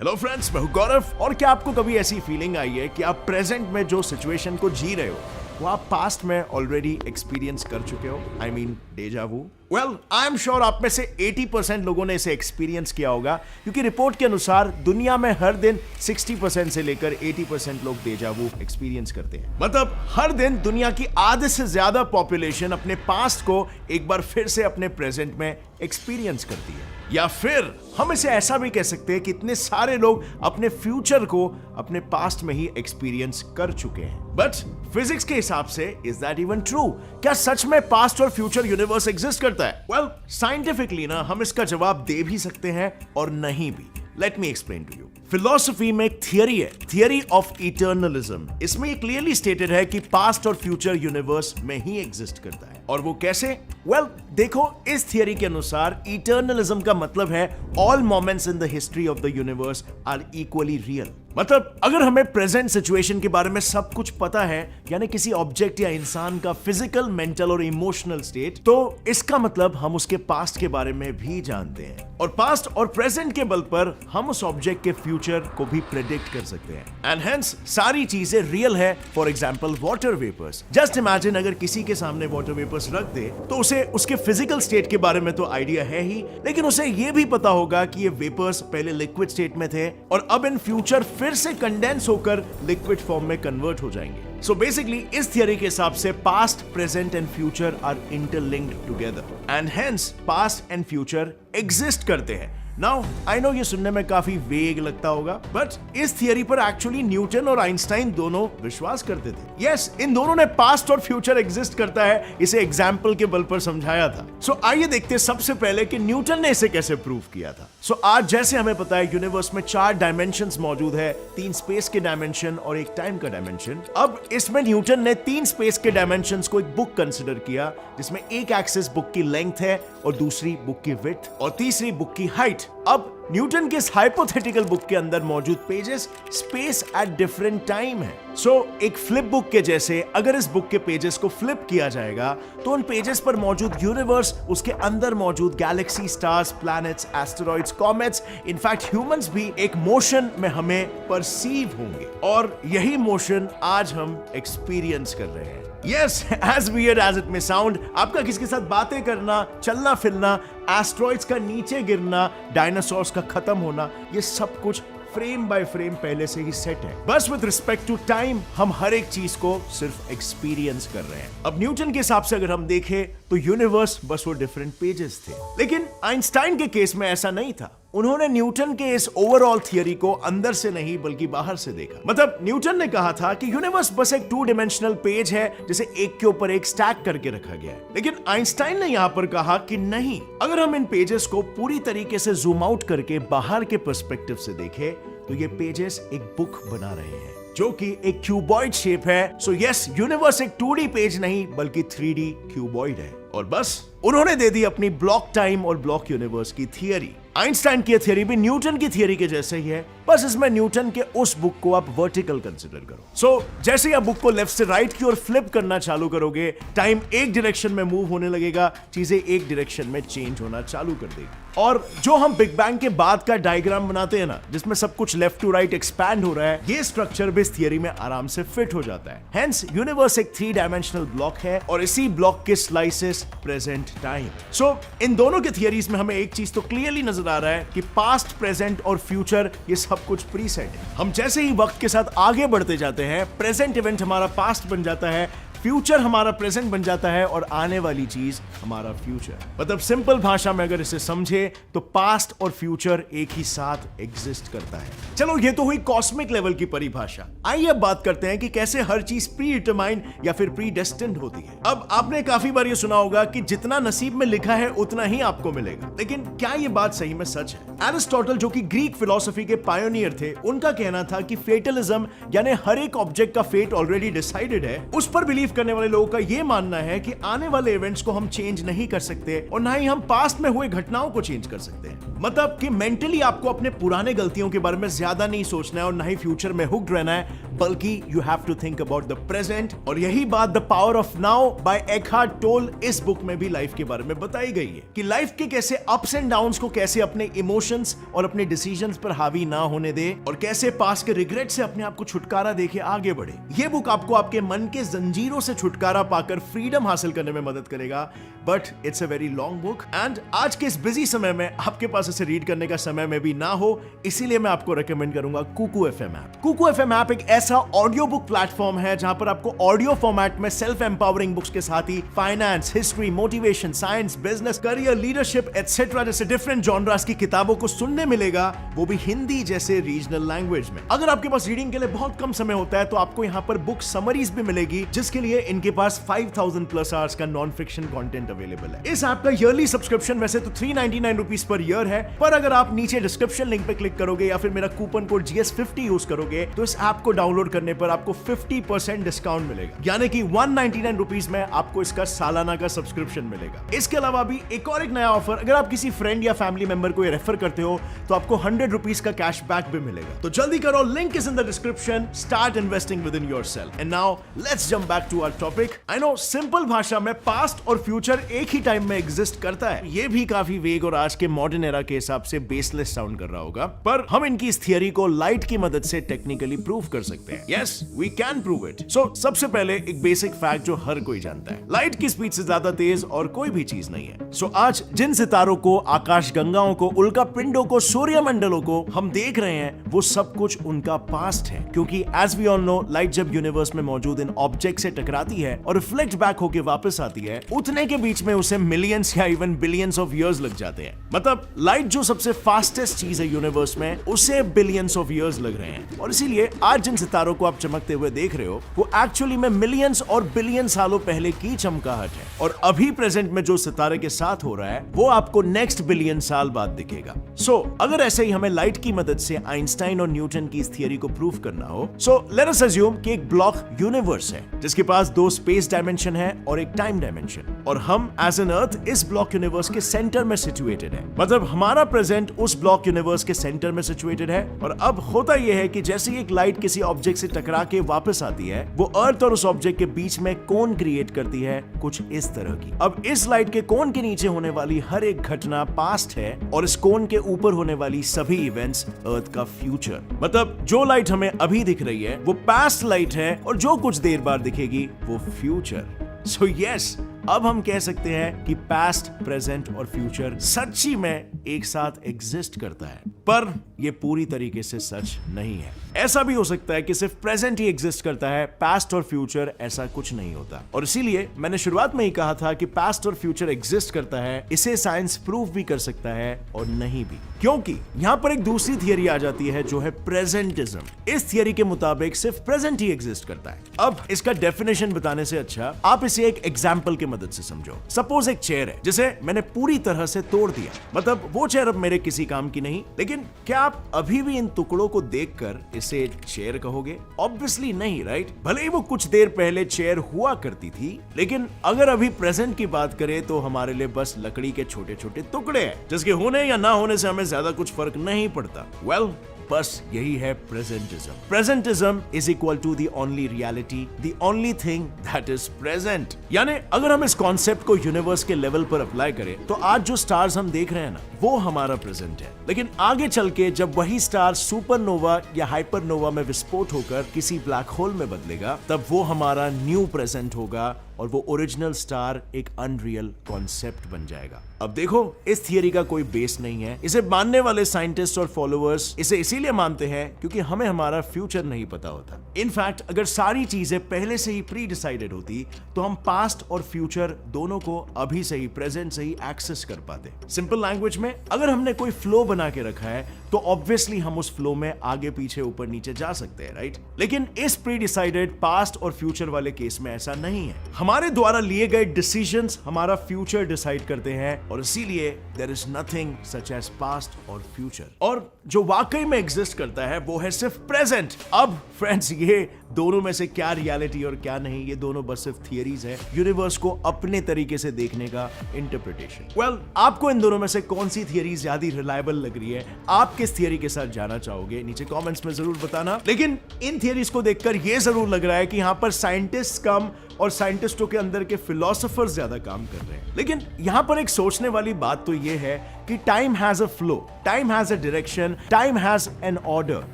Hello friends, मैं हूं गौरव। और क्या आपको कभी ऐसी फीलिंग आई है कि आप प्रेजेंट में जो सिचुएशन को जी रहे हो वो आप पास्ट में ऑलरेडी एक्सपीरियंस कर चुके हो? I mean deja vu. Well, I am sure आप में से 80% लोगों ने इसे एक्सपीरियंस किया होगा, क्योंकि रिपोर्ट के अनुसार दुनिया में हर दिन 60% से लेकर 80% लोग डेजा वू एक्सपीरियंस करते हैं। मतलब हर दिन दुनिया की आधे से ज्यादा पॉपुलेशन अपने पास्ट को एक बार फिर से अपने प्रेजेंट में एक्सपीरियंस करती है। या फिर हम इसे ऐसा भी कह सकते हैं कि इतने सारे लोग अपने फ्यूचर को अपने पास्ट में ही एक्सपीरियंस कर चुके हैं। बट फिजिक्स के हिसाब से इज दैट इवन ट्रू? क्या सच में पास्ट और फ्यूचर यूनिवर्स एग्जिस्ट करता है? वेल, साइंटिफिकली ना हम इसका जवाब दे भी सकते हैं और नहीं भी। Let me explain to you. Philosophy में एक थियरी है, थियरी ऑफ इटर्नलिज्म। इसमें ये क्लियरली स्टेटेड है कि पास्ट और फ्यूचर यूनिवर्स में ही एग्जिस्ट करता है। और वो कैसे? वेल, देखो, इस थियरी के अनुसार इटर्नलिज्म का मतलब है all moments in the history of the universe are equally real. मतलब अगर हमें प्रेजेंट सिचुएशन के बारे में सब कुछ पता है, यानी किसी ऑब्जेक्ट या इंसान का फिजिकल, मेंटल और इमोशनल स्टेट, तो इसका मतलब हम उसके पास्ट के बारे में भी जानते हैं। और पास्ट और प्रेजेंट के बल पर हम उस ऑब्जेक्ट के फ्यूचर को भी प्रेडिक्ट कर सकते हैं। एंड हेंस सारी चीजें रियल है। For example water vapours. Just imagine अगर किसी के सामने वाटर वेपर्स रख दे तो उसे उसके फिजिकल स्टेट के बारे में तो आइडिया है ही, लेकिन उसे यह भी पता होगा कि ये वेपर्स पहले लिक्विड स्टेट में थे और अब इन फ्यूचर फिर से कंडेंस होकर लिक्विड फॉर्म में कन्वर्ट हो जाएंगे। सो बेसिकली इस थियरी के हिसाब से past, present and future are interlinked together and hence past and future exist करते हैं। नाउ आई नो ये सुनने में काफी वेग लगता होगा, बट इस थियरी पर एक्चुअली न्यूटन और आइंस्टाइन दोनों विश्वास करते थे। यस, इन दोनों ने पास्ट और फ्यूचर एग्जिस्ट करता है इसे एग्जाम्पल के बल पर समझाया था। सो आइए देखते हैं सबसे पहले कि न्यूटन ने इसे कैसे प्रूव किया था। सो आज जैसे हमें पता है यूनिवर्स में 4 डायमेंशंस मौजूद है, 3 स्पेस के डायमेंशन और 1 टाइम का डायमेंशन। अब इसमें न्यूटन ने 3 स्पेस के डायमेंशंस को एक बुक कंसिडर किया, जिसमें एक एक्सिस बुक की लेंथ है और दूसरी बुक की विड्थ और तीसरी बुक की हाइट। अब न्यूटन के इस हाइपोथेटिकल बुक के अंदर मौजूद pages space at different time है। सो एक फ्लिप बुक के जैसे अगर इस बुक के पेजेस को फ्लिप किया जाएगा तो उन पेजेस पर मौजूद यूनिवर्स, उसके अंदर मौजूद Galaxy, stars, planets, asteroids, comets, in fact humans भी एक मोशन में हमें परसीव होंगे। और यही मोशन आज हम एक्सपीरियंस कर रहे हैं। Yes, as weird as it may sound, आपका किसके साथ बातें करना, चलना फिरना, एस्ट्रॉइड्स का नीचे गिरना, डायनासोर्स का खत्म होना, ये सब कुछ फ्रेम बाय फ्रेम पहले से ही सेट है। बस विद रिस्पेक्ट टू टाइम हम हर एक चीज को सिर्फ एक्सपीरियंस कर रहे हैं। अब न्यूटन के हिसाब से अगर हम देखें तो यूनिवर्स बस वो डिफरेंट पेजेस थे, लेकिन आइंस्टाइन के केस में ऐसा नहीं था। उन्होंने न्यूटन के इस ओवरऑल थियरी को अंदर से नहीं बल्कि बाहर से देखा। मतलब न्यूटन ने कहा था कि यूनिवर्स बस एक 2 डायमेंशनल पेज है जिसे एक के ऊपर एक स्टैक करके रखा गया है। लेकिन आइंस्टाइन ने यहां पर कहा कि नहीं, अगर हम इन पेजेस को पूरी तरीके से जूम आउट करके बाहर के पर्सपेक्टिव से देखें तो ये पेजेस एक बुक बना रहे हैं जो कि एक क्यूबॉइड शेप है। सो यस, यूनिवर्स एक 2D पेज नहीं बल्कि 3D क्यूबॉइड है। और बस उन्होंने दे दी अपनी ब्लॉक टाइम और ब्लॉक यूनिवर्स की थियरी। आइंस्टाइन की थियरी भी न्यूटन की थियरी के जैसे ही है, बस इसमें न्यूटन के उस बुक को आप वर्टिकल कंसीडर करो। सो जैसे ही आप बुक को लेफ्ट से राइट की ओर फ्लिप करना चालू करोगे, टाइम एक डायरेक्शन में मूव होने लगेगा, चीजें एक डायरेक्शन में चेंज होना चालू कर देगी। और जो हम बिग बैंग के बाद का डायग्राम बनाते हैं ना, जिसमें सब कुछ लेफ्ट टू राइट एक्सपैंड हो रहा है, ये स्ट्रक्चर भी इस थियरी में आराम से फिट हो जाता है। हेंस यूनिवर्स एक 3 डायमेंशनल ब्लॉक है और इसी ब्लॉक के स्लाइसेस प्रेजेंट टाइम। सो इन दोनों के थियरीज में हमें एक चीज तो क्लियरली नजर आ रहा है कि पास्ट, प्रेजेंट और फ्यूचर ये सब कुछ प्रीसेट है। हम जैसे ही वक्त के साथ आगे बढ़ते जाते हैं, प्रेजेंट इवेंट हमारा पास्ट बन जाता है, फ्यूचर हमारा प्रेजेंट बन जाता है और आने वाली चीज हमारा फ्यूचर। मतलब सिंपल भाषा में अगर इसे समझे तो पास्ट और फ्यूचर एक ही साथ एग्जिस्ट करता है। चलो, ये तो हुई कॉस्मिक लेवल की परिभाषा। आइए अब बात करते हैं कि कैसे हर चीज प्री डिटरमाइंड या फिर प्री डेस्टिन्ड होती है। अब आपने काफी बार ये सुना होगा कि जितना नसीब में लिखा है उतना ही आपको मिलेगा, लेकिन क्या ये बात सही में सच है? एरिस्टोटल, जो कि ग्रीक फिलोसफी के पायोनियर थे, उनका कहना था कि फेटलिज्म यानी हर एक ऑब्जेक्ट का फेट ऑलरेडी डिसाइडेड है, उस पर बिलीव बिलीव करने वाले लोगों का यह मानना है कि आने वाले इवेंट्स को हम चेंज नहीं कर सकते और ना ही हम पास्ट में हुए घटनाओं को चेंज कर सकते हैं। मतलब कि मेंटली आपको अपने पुराने गलतियों के बारे में ज्यादा नहीं सोचना है और ना ही फ्यूचर में हुक्ड रहना है, बल्कि you have to think about the present. और यही बात the power of now by Eckhart Tolle इस बुक में भी लाइफ के बारे में बताई गई है कि लाइफ के कैसे अप्स एंड डाउन्स को कैसे अपने इमोशंस और अपने डिसीजंस पर हावी ना होने दे और कैसे पास्ट के रिग्रेट से अपने आप को छुटकारा देके आगे बढ़े। यह बुक आपको आपके मन के जंजीरों से छुटकारा पाकर फ्रीडम हासिल करने में मदद करेगा, but it's a very long book and आज के इस बिजी समय में आपके पास इसे रीड करने का समय में भी ना हो, इसीलिए मैं आपको रेकमेंड करूंगा Kuku FM app. Kuku FM app एक ऐसा ऑडियो बुक प्लेटफॉर्म है जहां पर आपको ऑडियो फॉर्मेट में सेल्फ एम्पावरिंग बुक्स के साथ ही finance, history, motivation, science, business, career, leadership etcetera जैसे डिफरेंट जॉनरास की किताबों को सुनने मिलेगा, वो भी हिंदी जैसे रीजनल लैंग्वेज में। अगर आपके पास रीडिंग के लिए बहुत कम समय होता है तो आपको यहाँ पर बुक समरीज भी मिलेगी, जिसके लिए इनके पास 5000 प्लस आवर्स का नॉन फिक्शन कंटेंट अवेलेबल है। इस ऐप का ईयरली सब्सक्रिप्शन वैसे तो 399 रुपीज पर ईयर है, पर अगर आप नीचे डिस्क्रिप्शन लिंक पे क्लिक करोगे या फिर मेरा कूपन कोड GS50 यूज करोगे तो इस ऐप को डाउनलोड करने पर आपको 50% डिस्काउंट मिलेगा, यानी कि 199 रुपीज में आपको इसका सालाना का सब्सक्रिप्शन मिलेगा। इसके अलावा भी एक और एक नया ऑफर, अगर आप किसी फ्रेंड या फैमिली मेंबर को ये रेफर करते हो तो आपको 100 रुपीज का कैशबैक भी मिलेगा। तो जल्दी करो, link is in the description. Start investing with in yourself. And now let's jump back to our topic. I know simple भाषा में पास्ट और फ्यूचर एक ही टाइम में एग्जिस्ट करता है, ये भी काफी वेग और आज के मॉडर्न एरा के हिसाब से बेसलेस साउंड कर रहा होगा, पर हम इनकी इस थियरी को लाइट की मदद से टेक्निकली प्रूव कर सकते हैं। Yes, we can prove it. So सबसे पहले एक बेसिक फैक्ट जो हर कोई जानता है, लाइट की स्पीड से ज्यादा तेज और कोई भी चीज नहीं है। सो आज जिन सितारों को, आकाश गंगाओं को, उल्का पिंडों को, सूर्य मंडलों को हम देख रहे हैं, वो सब कुछ उनका पास्ट है, क्योंकि as we all know, light जब यूनिवर्स में मौजूद इन ऑब्जेक्ट से टकराती है और रिफ्लेक्ट बैक होकर वापस आती है, उतने के बीच में उसे मिलियंस या इवन बिलियंस ऑफ इयर्स लग जाते हैं। मतलब लाइट जो सबसे फास्टेस्ट चीज है यूनिवर्स में, उसे बिलियंस ऑफ इयर्स लग रहे हैं। और इसीलिए आज जिन सितारों को आप चमकते हुए देख रहे हो, वो एक्चुअली में मिलियंस और बिलियन सालों पहले की चमकाहट है, और अभी प्रेजेंट में जो सितारे के साथ हो रहा है वो आपको नेक्स्ट बिलियन साल बाद दिखेगा। सो अगर ऐसे ही हमें लाइट की मदद से आइंस्टाइन और न्यूटन की इस थियरी को प्रूव करना हो, सो लेट अस अज्यूम कि एक ब्लॉक यूनिवर्स है जिसके पास दो स्पेस डायमेंशन है और एक टाइम डायमेंशन, और हम एज एन अर्थ इस ब्लॉक यूनिवर्स के सेंटर में सिचुएटेड है। मतलब हमारा प्रेजेंट उस ब्लॉक यूनिवर्स के सेंटर में सिचुएटेड है। और अब होता यह है कि जैसे एक लाइट किसी ऑब्जेक्ट से टकरा के वापस आती है, वो अर्थ और उस ऑब्जेक्ट के बीच में कोन क्रिएट करती है, कुछ इस तरह की। अब इस लाइट के कोन के नीचे होने वाली हर एक घटना पास्ट है, और इस कोन के ऊपर होने वाली सभी इवेंट्स अर्थ का फ्यूचर। मतलब जो लाइट हमें अभी दिख रही है वो पास्ट लाइट है, और जो कुछ देर बाद दिखेगी वो फ्यूचर। सो यस, अब हम कह सकते हैं कि पास्ट, प्रेजेंट और फ्यूचर सच्ची में एक साथ एग्जिस्ट करता है, पर यह पूरी तरीके से सच नहीं है। ऐसा भी हो सकता है कि सिर्फ प्रेजेंट ही एग्जिस्ट करता है, पास्ट और फ्यूचर ऐसा कुछ नहीं होता। और इसीलिए मैंने शुरुआत में ही कहा था कि पास्ट और फ्यूचर एग्जिस्ट करता है, इसे साइंस प्रूव भी कर सकता है और नहीं भी, क्योंकि यहां पर एक दूसरी थियरी आ जाती है जो है प्रेजेंटिज्म। इस थियरी के मुताबिक सिर्फ प्रेजेंट ही एग्जिस्ट करता है। अब इसका डेफिनेशन बताने से अच्छा आप इसे एक एग्जाम्पल की मदद से समझो। सपोज एक चेयर है जिसे मैंने पूरी तरह से तोड़ दिया, मतलब वो चेयर अब मेरे किसी काम की नहीं, लेकिन क्या आप अभी भी इन टुकड़ों को देखकर इसे चेयर कहोगे? ऑब्वियसली नहीं, राइट? भले ही वो कुछ देर पहले चेयर हुआ करती थी, लेकिन अगर अभी प्रेजेंट की बात करें तो हमारे लिए बस लकड़ी के छोटे छोटे टुकड़े हैं, जिसके होने या ना होने से हमें ज्यादा कुछ फर्क नहीं पड़ता। वेल, बस यही है presentism. Presentism is equal to the only reality, the only thing that is present. यानी अगर हम इस कॉन्सेप्ट को यूनिवर्स के लेवल पर अप्लाई करें तो आज जो स्टार्स हम देख रहे हैं ना, वो हमारा प्रेजेंट है। लेकिन आगे चल के जब वही स्टार सुपरनोवा या हाइपरनोवा में विस्फोट होकर किसी ब्लैक होल में बदलेगा, तब वो हमारा न्यू प्रेजेंट होगा, और वो ओरिजिनल स्टार एक अनरियल कॉन्सेप्ट बन जाएगा। अब देखो, इस थियरी का कोई बेस नहीं है। इसे मानने वाले साइंटिस्ट और फॉलोअर्स इसे इसीलिए मानते हैं क्योंकि हमें हमारा फ्यूचर नहीं पता होता। इनफैक्ट अगर सारी चीजें पहले से ही प्री डिसाइडेड होती तो हम पास्ट और फ्यूचर दोनों को अभी से ही, प्रेजेंट से ही एक्सेस कर पाते। सिंपल लैंग्वेज में, अगर हमने कोई फ्लो बना के रखा है तो ऑब्वियसली हम उस फ्लो में आगे पीछे ऊपर नीचे जा सकते हैं, राइट? लेकिन इस प्री डिसाइडेड पास्ट और फ्यूचर वाले केस में ऐसा नहीं है। हमारे द्वारा लिए गए डिसीजंस हमारा फ्यूचर डिसाइड करते हैं, और इसीलिए there is nothing such as past और फ्यूचर। और जो वाकई में एग्जिस्ट करता है वो है सिर्फ प्रेजेंट। अब फ्रेंड्स, ये दोनों में से क्या रियलिटी और क्या नहीं, ये दोनों बस सिर्फ थियरीज है, यूनिवर्स को अपने तरीके से देखने का इंटरप्रिटेशन। वेल, आपको इन दोनों में से कौन सी थियरी ज्यादा रिलायबल लग रही है? आप किस थियरी के साथ जाना चाहोगे? नीचे कमेंट्स में जरूर बताना। लेकिन इन थियरीज को देखकर ये जरूर लग रहा है कि यहां पर साइंटिस्ट कम और साइंटिस्टों के अंदर के फिलोसोफर्स ज्यादा काम कर रहे हैं। लेकिन यहां पर एक सोचने वाली बात तो ये है कि time has a flow, time has a direction, time has an order,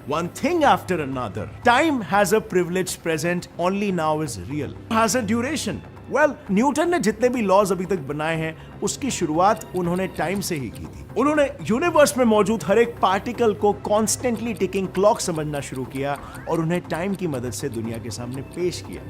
one thing after another. Time has a privilege present, only now is real, has a duration. Well, Newton ने जितने भी लॉज अभी तक बनाए हैं उसकी शुरुआत उन्होंने टाइम से ही की थी। उन्होंने यूनिवर्स में मौजूद हर एक पार्टिकल को कॉन्स्टेंटली टिकिंग क्लॉक समझना शुरू किया और उन्हें टाइम की मदद से दुनिया के सामने पेश किया।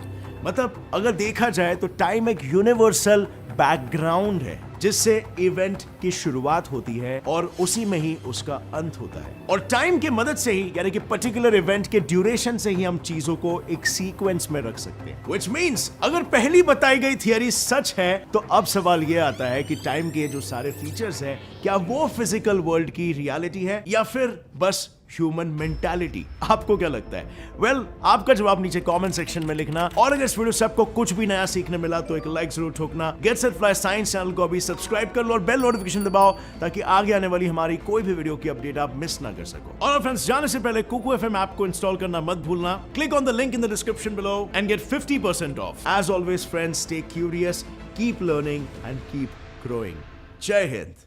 मतलब अगर देखा जाए तो टाइम एक यूनिवर्सल बैकग्राउंड है जिससे इवेंट की शुरुआत होती है और उसी में ही उसका अंत होता है। और टाइम की मदद से ही, यानी कि पर्टिकुलर इवेंट के ड्यूरेशन से ही हम चीजों को एक सीक्वेंस में रख सकते हैं। Which means, अगर पहली बताई गई थियरी सच है तो अब सवाल यह आता है कि टाइम के जो सारे फीचर्स हैं, क्या वो फिजिकल वर्ल्ड की रियलिटी है या फिर बस ह्यूमन मेंटालिटी? आपको क्या लगता है? वेल, आपका जवाब नीचे कमेंट सेक्शन में लिखना। और अगर इस वीडियो से आपको कुछ भी नया सीखने मिला तो एक लाइक जरूर ठोकना। Get set fly science channel को अभी सब्सक्राइब कर लो और बेल नोटिफिकेशन दबाओ ताकि आगे आने वाली हमारी कोई भी वीडियो की अपडेट आप मिस ना कर सको। और फ्रेंड्स, जाने से पहले कुकू एफएम ऐप को इंस्टॉल करना मत भूलना। Click on the link in the description below and get 50% off. As always friends, stay curious, keep learning and keep growing. जय हिंद।